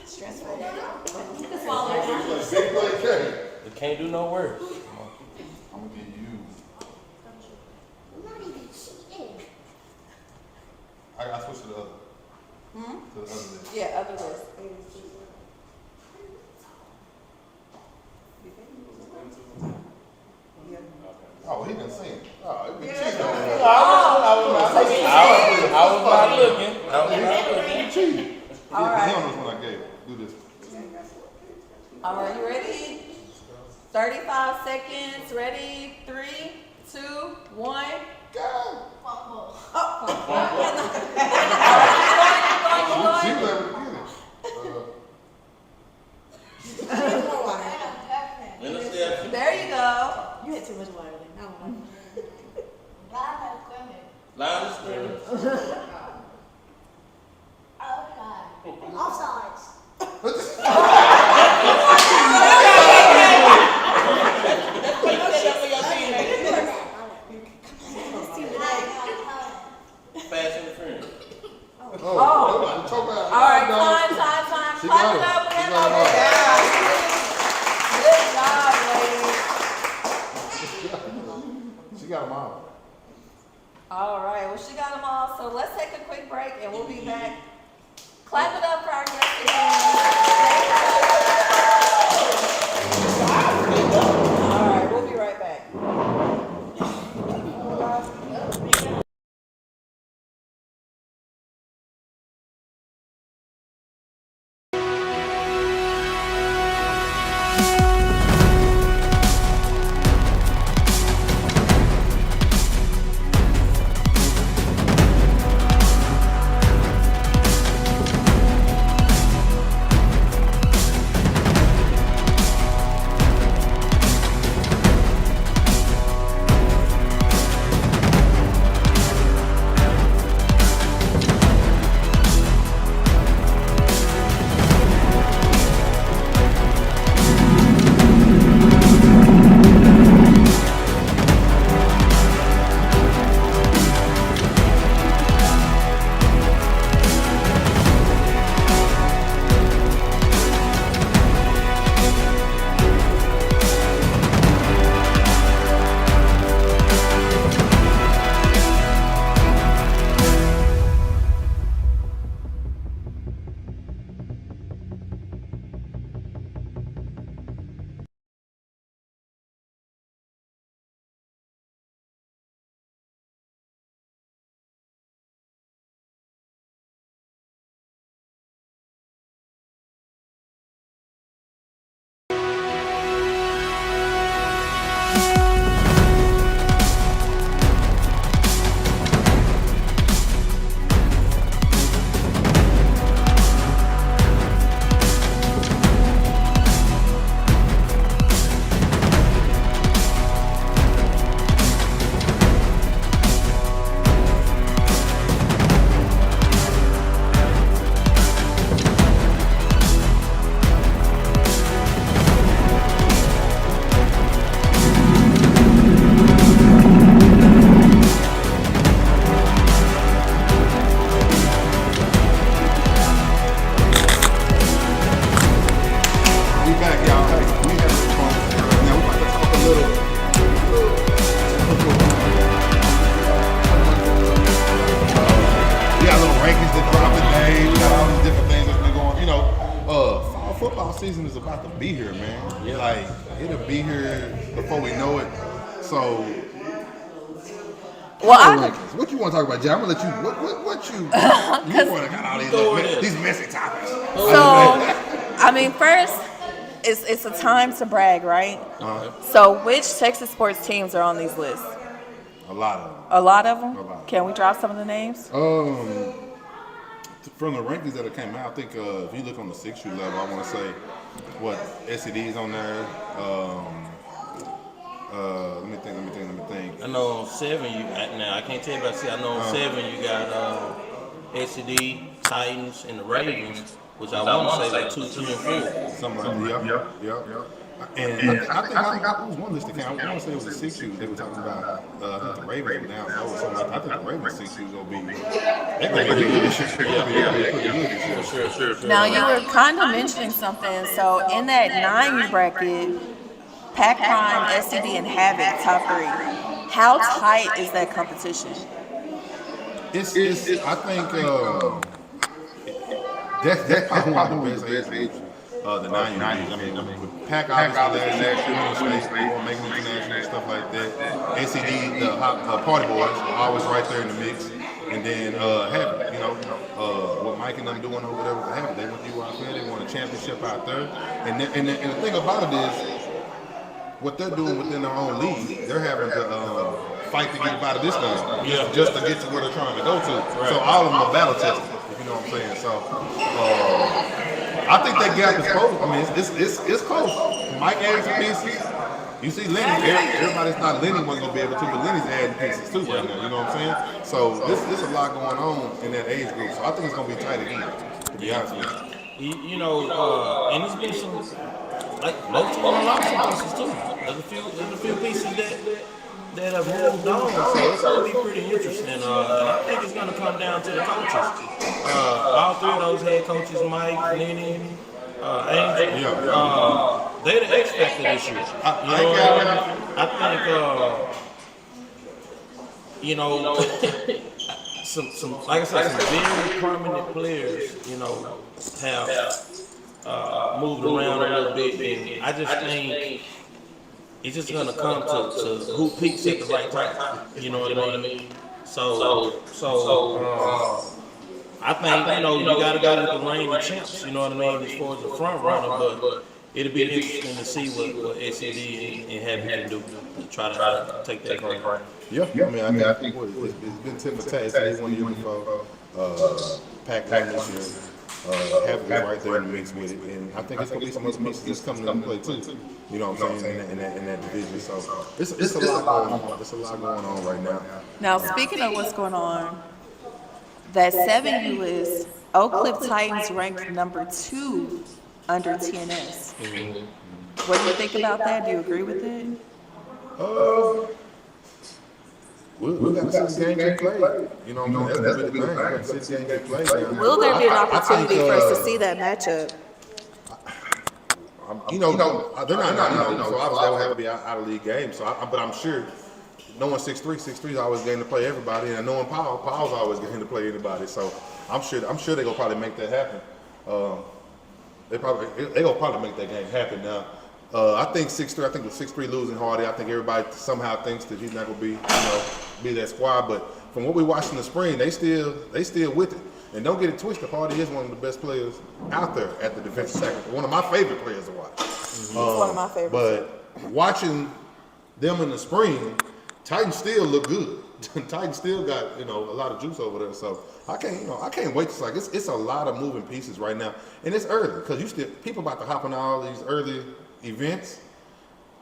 Stressful. You can swallow it. Big play carry. They can't do no work. I'm gonna get you. I'm not even cheating. I switch to the other. To the other list. Yeah, other list. Oh, he been singing. Oh, he been cheating. I was not looking. He cheated. All right. He on this one I gave. Do this. All right, you ready? 35 seconds. Ready? 3, 2, 1. Go. She Keep was going. able to get it. There you go. You had too much water. I don't know. Line of scrimmage. Offsides. Pass interference. Oh. Talk about, All right, no. time. She Clap got it it. up. She Hand got over. it Good job, ladies. She got them all. All right, well, she got them all. So let's take a quick break and we'll be back. Clap it up for our guests again. All right, we'll be right back. season is about to be here, man. Yeah. Like, it'll be here before we know it. So, well, what you want to talk about, Jay? I'm gonna let you. What you? You want to got all these messy topics. So, I mean, first, it's a time to brag, right? So, which Texas sports teams are on these lists? A lot of them. A lot of them? A lot. Can we drop some of the names? From the rankings that came out, I think if you look on the 6U level, I want to say what SED's on there. Let me think. I know on 7 you now I can't tell you about I know on 7 you got SED, Titans, and the Ravens, which I want to say like 2, 3, and 4. Something like that. Yep. And I think it was one list that came. I want to say it was a 6U. They were talking about I think the Ravens were down low or something like that. I think the Ravens 6U gonna be. They're gonna be pretty good this year. Sure. Now, you were kind of mentioning something. So, in that 9U bracket, Pac Prime, SED, and Havoc top 3. How tight is that competition? It's I think that's probably one of the best ages. The 9U. I mean, Pac obviously last year winning making international and stuff like that. SED, the Party Boys, are always right there in the mix. And then Havoc, what Mike and them doing over there with the Havoc, they went to UIF, they won a championship out there. And the thing about it is, what they're doing within their own league, they're having to fight to get out of this thing, just to get to where they're trying to go to. Right. So all of them are battle tested, if you know what I'm saying. So I think that gap is close. I mean, it's close. Mike adds some pieces. You see Lenny, everybody's thought Lenny wasn't gonna be able to, but Lenny's adding pieces too right now. You know what I'm saying? So there's a lot going on in that age group. So I think it's gonna be tight again. To be honest with you. And it's been some like both teams lost some pieces too. There's a few pieces that have moved on, so it's gonna be pretty interesting. And I think it's gonna come down to the coaches. All three of those head coaches, Mike, Lenny, Angel, they're the X factor this year. I think some like I said, some very permanent players, have moved around a little bit, and I just think it's just gonna come to who peaks at the right time. You know what I mean? So I think you gotta go with the reigning champs. You know what I mean? As far as the front runner, but it'll be interesting to see what SED and Happy can do to try to take that crown. Yeah, I think it's been tip for tat. They won the year before. Pac won this year. Happy is right there in the mix with it, and I think it's gonna be some other pieces that's coming into play too. You know what I'm saying in that division. So it's a lot going on. It's a lot going on right now. Now, speaking of what's going on, that 7U list, Oak Cliff Titans ranked number 2 under TNS. What do you think about that? Do you agree with it? We got to see the game get played. You know what I'm saying? That's the big thing. We got to see the game get played. Will there be an opportunity for us to see that matchup? They're not, so obviously that would have to be out of league game. But I'm sure knowing 6'3" is always getting to play everybody, and knowing Paul's always getting to play anybody. So I'm sure they're gonna probably make that happen. They're gonna probably make that game happen now. I think 6'3", I think with 6'3" losing Hardy, I think everybody somehow thinks that he's not gonna be that squad. But from what we watched in the spring, they still with it. And don't get it twisted, Hardy is one of the best players out there at the defensive tackle. One of my favorite players to watch. He's one of my favorites. But watching them in the spring, Titans still look good. Titans still got a lot of juice over there. So I can't wait to it's a lot of moving pieces right now, and it's early because people about to hop on all these early events.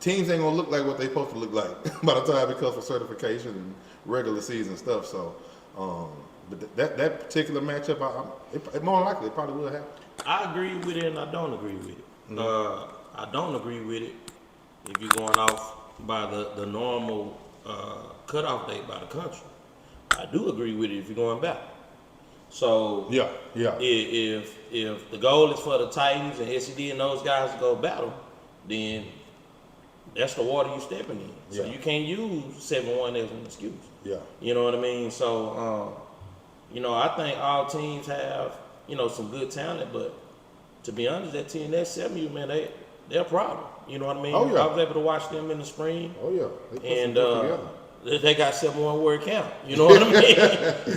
Teams ain't gonna look like what they supposed to look like by the time it comes for certification and regular season stuff. So, but that particular matchup, it more than likely it probably will happen. I agree with it and I don't agree with it. I don't agree with it if you're going off by the normal cutoff date by the country. I do agree with it if you're going back. So yeah. If the goal is for the Titans and SED and those guys to go battle, then that's the water you're stepping in. So you can't use 7-1 as an excuse. Yeah. You know what I mean? So I think all teams have some good talent, but to be honest, that team, that 7U, man, they're a problem. You know what I mean? Oh, yeah. I was able to watch them in the spring. Oh yeah. And they got 7-1 word count. You know what I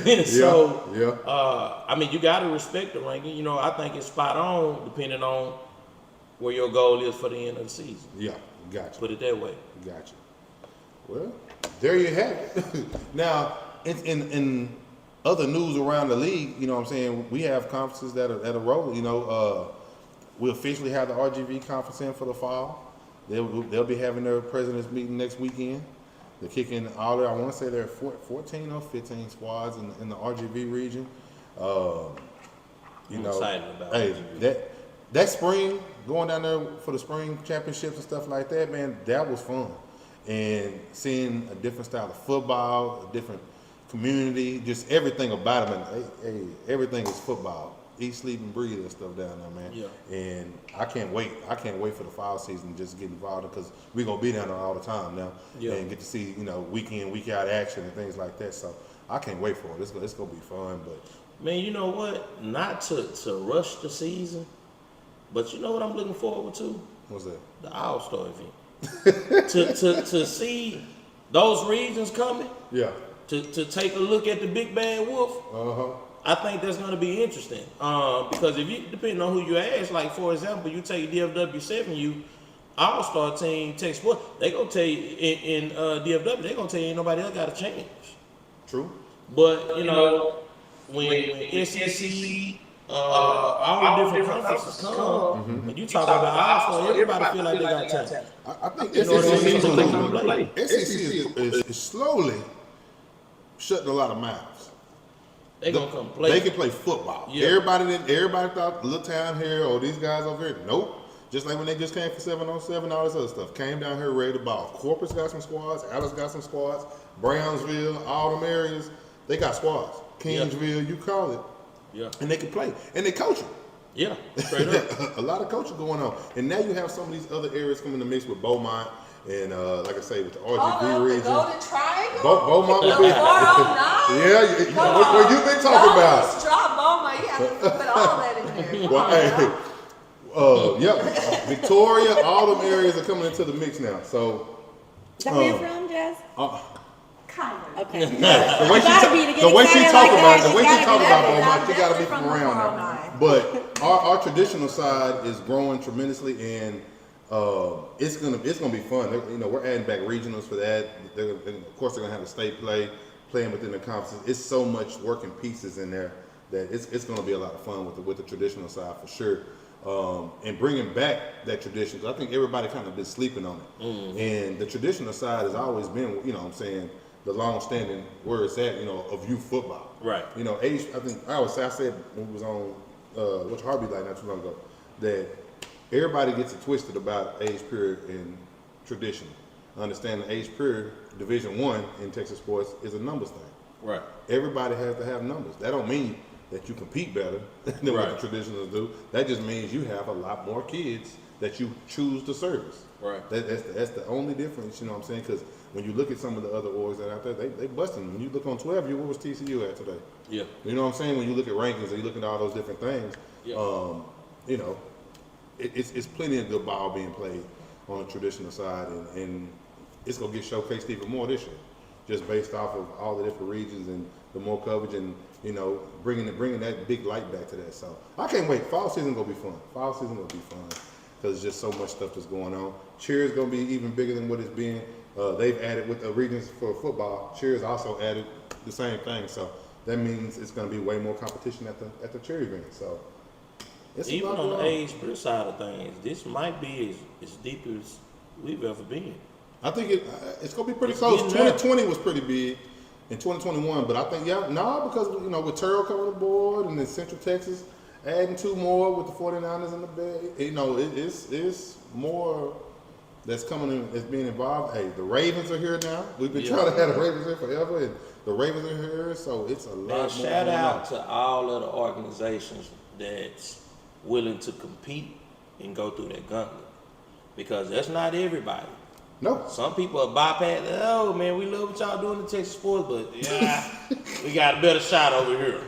mean? So you got to respect the ranking. I think it's spot on depending on where your goal is for the end of the season. Yeah, gotcha. Put it that way. Gotcha. Well, there you have it. Now, in other news around the league, you know what I'm saying, we have conferences that are rolling. We officially have the RGV conference in for the fall. They'll be having their president's meeting next weekend. They're kicking all their, I want to say there are 14 or 15 squads in the RGV region. I'm excited about it. That spring, going down there for the spring championships and stuff like that, man, that was fun. And seeing a different style of football, a different community, just everything about it, man. Everything is football. Eat, sleep, and breathe and stuff down there, man. Yeah. And I can't wait. I can't wait for the fall season to just get involved because we're going to be down there all the time now and get to see, week in, week out action and things like that. So I can't wait for it. It's going to be fun. But man, you know what? Not to rush the season, but you know what I'm looking forward to? What's that? The All-Star event. to see those regions coming. Yeah. To take a look at the Big Bad Wolf. I think that's going to be interesting because if you depending on who you ask, like for example, you take DFW 7U All-Star team, Texas Sports, they gonna tell you in DFW, they gonna tell you ain't nobody else got a chance. True. But when SEC All the different conferences come. When you talk about all, everybody feel like they got talent. I think You know what I mean? SEC So they come to play. is slowly shutting a lot of mouths. They gonna come play. They can play football. Yeah. Everybody thought little town here or these guys over here. Nope. Just like when they just came for 7-on-7, all this other stuff. Came down here ready to ball. Corpus got some squads. Alice got some squads. Brownsville, all them areas, they got squads. Kingsville, you call it. Yeah. And they can play. And they coach them. Yeah, straight up. A lot of coaching going on. And now you have some of these other areas coming to mix with Beaumont and, like I say, with the RGB region. The Golden Triangle? Beaumont would be. 409? Yeah, what you been talking about? Don't just drop Beaumont. You have to put all that in there. Well, Victoria, all them areas are coming into the mix now. So, Is that where you're from, Jazz? Kind of. Okay. the way she talk about Beaumont, she gotta be from around there. But our traditional side is growing tremendously, and it's gonna be fun. We're adding back regionals for that. Of course, they're gonna have a state playing within the conferences. It's so much working pieces in there that it's gonna be a lot of fun with the traditional side for sure. And bringing back that tradition, because I think everybody kind of been sleeping on it. And the traditional side has always been, the long-standing where it's at, of youth football. Right. Age. I said when we was on What's Harvey like not too long ago, that everybody gets it twisted about age period and tradition. Understand the age period, Division I in Texas sports is a numbers thing. Right. Everybody has to have numbers. That don't mean that you compete better than what the traditionals do. That just means you have a lot more kids that you choose to service. Right. That's the only difference, you know what I'm saying? Because when you look at some of the other orgs that are out there, they busting. When you look on 12, what was TCU at today? Yeah. You know what I'm saying? When you look at rankings and you look at all those different things, it's plenty of good ball being played on the traditional side, and it's gonna get showcased even more this year, just based off of all the different regions and the more coverage and bringing that big light back to that. So I can't wait. Fall season gonna be fun. Fall season gonna be fun because there's just so much stuff that's going on. Cheer is gonna be even bigger than what it's been. They've added with the regions for football. Cheers also added the same thing. So that means it's going to be way more competition at the cheer event. So it's even on the age side of things, this might be as deep as we've ever been. I think it's going to be pretty close. 2020 was pretty big in 2021, but I think because with Terrell coming aboard and then Central Texas adding 2 more with the 49ers in the bed, it's more that's coming in, that's being involved. Hey, the Ravens are here now. We've been trying to have the Ravens here forever, and the Ravens are here, so it's a lot more. Shout out to all of the organizations that's willing to compete and go through that gauntlet, because that's not everybody. No. Some people are bypassing. Oh man, we love what y'all doing in Texas sports, but we got a better shot over here.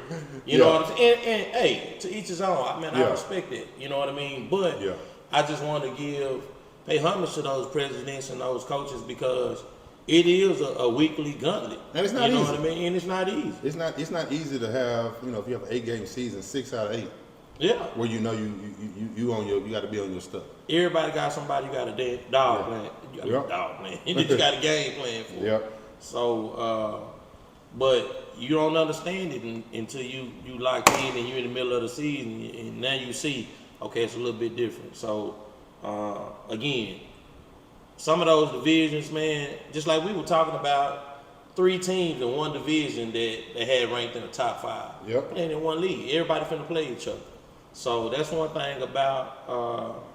You know what I'm saying? And hey, to each his own. I respect that. You know what I mean? But I just want to pay homage to those presidents and those coaches, because it is a weekly gauntlet. And it's not easy. You know what I mean? And it's not easy. It's not easy to have, if you have an 8-game season, 6 out of 8. Yeah. Where you got to be on your stuff. Everybody got somebody you got a dog plan. You got a dog plan. You just got a game plan for. Yep. So, but you don't understand it until you locked in and you're in the middle of the season, and now you see, okay, it's a little bit different. So, again, some of those divisions, man, just like we were talking about, 3 teams in one division that had ranked in the top 5. Yep. Playing in one league. Everybody finna play each other. So that's one thing about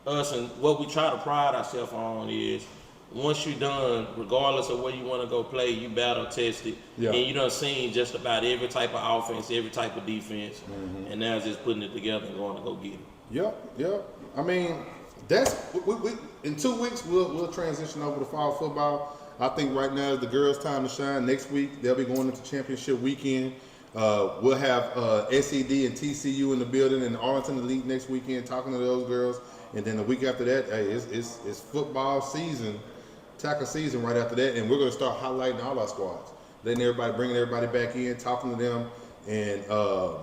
us, and what we try to pride ourselves on is, once you're done, regardless of where you want to go play, you battle tested, and you done seen just about every type of offense, every type of defense, and now it's just putting it together and going to go get it. Yep. I mean, that's we in 2 weeks we'll transition over to fall football. I think right now is the girls' time to shine. Next week they'll be going into championship weekend. We'll have SED and TCU in the building in the Arlington Elite next weekend, talking to those girls. And then the week after that, hey, it's football season, tackle season right after that, and we're going to start highlighting all our squads, bringing everybody back in, talking to them, and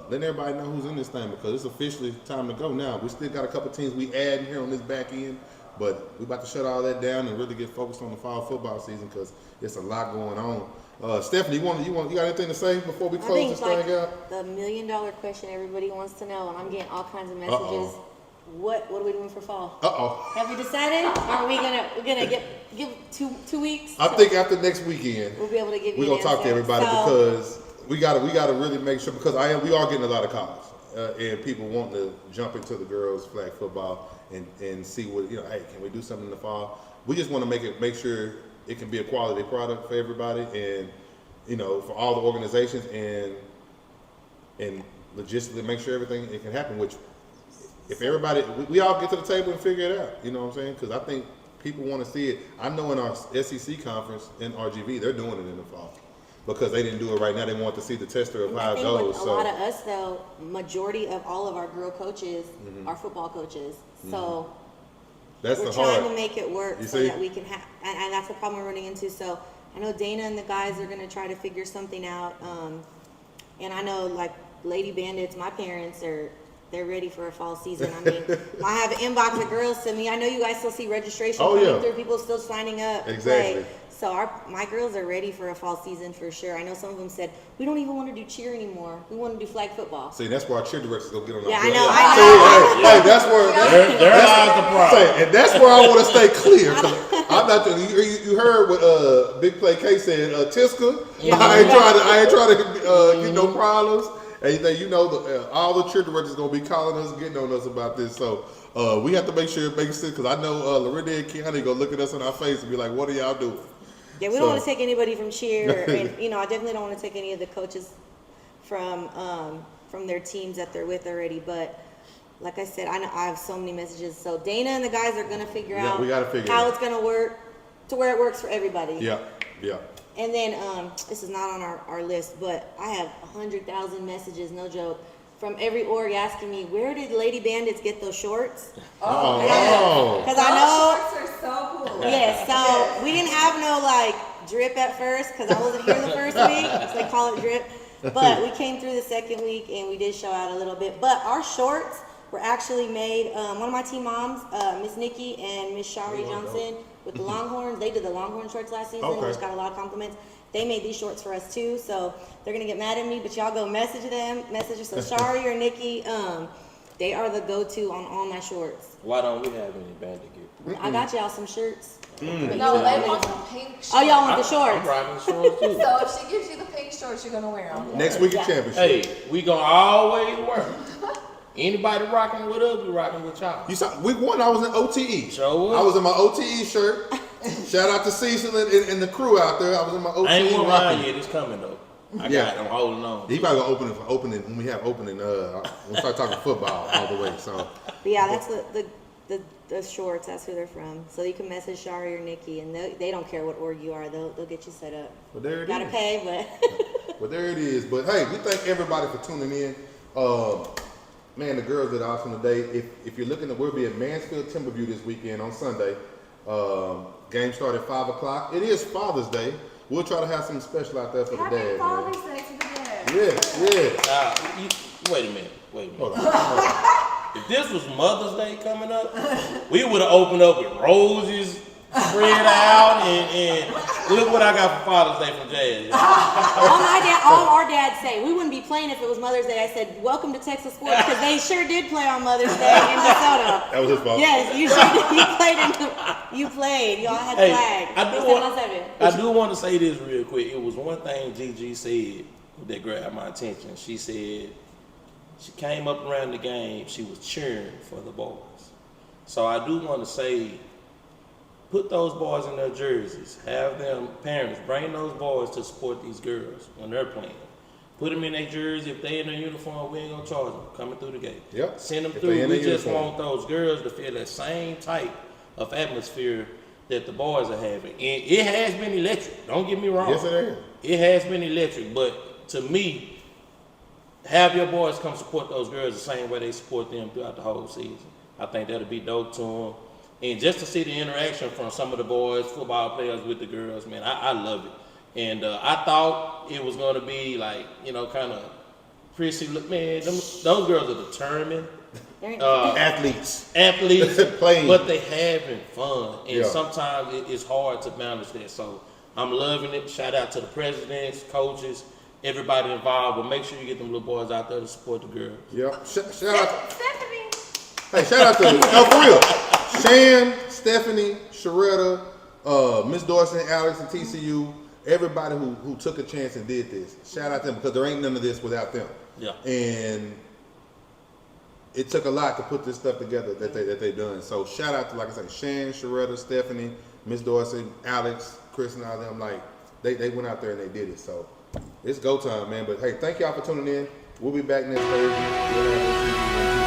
letting everybody know who's in this thing, because it's officially time to go now. We still got a couple teams we add here on this back end, But we about to shut all that down and really get focused on the fall football season because it's a lot going on. Stephanie, you got anything to say before we close this thing out? The $1 million question everybody wants to know, and I'm getting all kinds of messages. What are we doing for fall? Have we decided? Or are we're gonna give 2 weeks? I think after next weekend we'll be able to give you. We're gonna talk to everybody because we gotta really make sure because we are getting a lot of calls and people wanting to jump into the girls flag football and see what hey, can we do something in the fall? We just want to make sure it can be a quality product for everybody and for all the organizations and logistically make sure everything it can happen. Which if everybody we all get to the table and figure it out, you know what I'm saying? Because I think people want to see it. I know in our SEC conference in RGV they're doing it in the fall. Because they didn't do it right now, they want to see the tester of how it goes. A lot of us, though, majority of all of our girl coaches are football coaches. So we're trying to make it work so that we can have, and that's the problem we're running into. So I know Dana and the guys are going to try to figure something out. And I know, like Lady Bandits, my parents they're ready for a fall season. I mean, I have an inbox of girls to me. I know you guys still see registration coming through, people still signing up. Exactly. So my girls are ready for a fall season for sure. I know some of them said, we don't even want to do cheer anymore. We want to do flag football. See, that's where our cheer directors go get on our I know. Hey, that's where there lies the problem. And that's where I want to stay clear. I'm not. You heard what Big Play K said. Tiska. Yeah, I ain't trying to get no problems. And all the cheer directors gonna be calling us, getting on us about this. So we have to make sure it makes sense because I know Lorinda and Keanu gonna look at us in our face and be like, "What are y'all doing?" Yeah, we don't want to take anybody from cheer, and I definitely don't want to take any of the coaches from their teams that they're with already. But like I said, I have so many messages. So Dana and the guys are gonna figure out how it's gonna work to where it works for everybody. Yeah. And then this is not on our list, but I have 100,000 messages, no joke, from every org asking me, where did Lady Bandits get those shorts? Because I know shorts are so cool. Yes, so we didn't have no drip at first because I wasn't here the first week, so they call it drip. But we came through the second week and we did show out a little bit. But our shorts were actually made, one of my team moms, Miss Nikki and Miss Shari Johnson with the Longhorns. They did the Longhorn shorts last season, which got a lot of compliments. They made these shorts for us too, so they're gonna get mad at me, but y'all go message them. So Shari or Nikki, they are the go-to on all my shorts. Why don't we have any bandit gear? I got y'all some shirts. No, they want the pink shorts. Oh, y'all want the shorts? I'm rocking the shorts too. So if she gives you the pink shorts, you're gonna wear them. Next week at championship. Hey, we gonna always work. Anybody rocking with us, we rocking with y'all. You saw week 1, I was in OTE. Sure was. I was in my OTE shirt. Shout out to Cecil and the crew out there. I was in my OTE. I ain't won mine rocking. yet. It's coming though. I'm holding on. He probably gonna open it for opening when we have opening. We'll start talking football all the way. So. But yeah, that's the shorts. That's who they're from. So you can message Shari or Nikki, and they don't care what org you are. They'll get you set up. Well, there it Gotta is. pay, but. Well, there it is. But hey, we thank everybody for tuning in. Man, the girls did awesome today. If you're looking we'll be at Mansfield Timberview this weekend on Sunday. Game start at 5 o'clock. It is Father's Day. We'll try to have something special out there for the dad. Happy Father's Day to the dad. Yeah. Wait a minute. Hold on. If this was Mother's Day coming up, we would have opened up with roses spread out and look what I got for Father's Day from Jazz. All our dads say, we wouldn't be playing if it was Mother's Day. I said, welcome to Texas sports, because they sure did play on Mother's Day in DeSoto. That was his fault. Yes, you sure did. You played. Y'all had flag. I do want to say this real quick. It was one thing Gigi said that grabbed my attention. She said she came up around the game, she was cheering for the boys. So I do want to say, put those boys in their jerseys. Have them parents bring those boys to support these girls when they're playing. Put them in their jersey. If they in their uniform, we ain't gonna charge them coming through the gate. Yep. Send them through. We just want those girls to feel that same type of atmosphere that the boys are having. And it has been electric. Don't get me wrong. Yes, it is. It has been electric. But to me, have your boys come support those girls the same way they support them throughout the whole season. I think that'll be dope to them. And just to see the interaction from some of the boys, football players with the girls, man, I love it. And I thought it was going to be kind of prissy. Look, man, those girls are determined. Athletes. Playing, but they having fun, and Yeah. sometimes it's hard to balance that. So I'm loving it. Shout out to the presidents, coaches, everybody involved. But make sure you get them little boys out there to support the girls. Yep. Shout out. Hey, shout out to for real. Shan, Stephanie, Sharetta, Miss Dorsey, Alex, and TCU. Everybody who took a chance and did this. Shout out to them because there ain't none of this without them. Yeah. And it took a lot to put this stuff together that they done. So shout out to, like I said, Shan, Sharetta, Stephanie, Miss Dorsey, Alex, Chris, and all them. Like they went out there and they did it. So it's go time, man. But hey, thank y'all for tuning in. We'll be back next Thursday.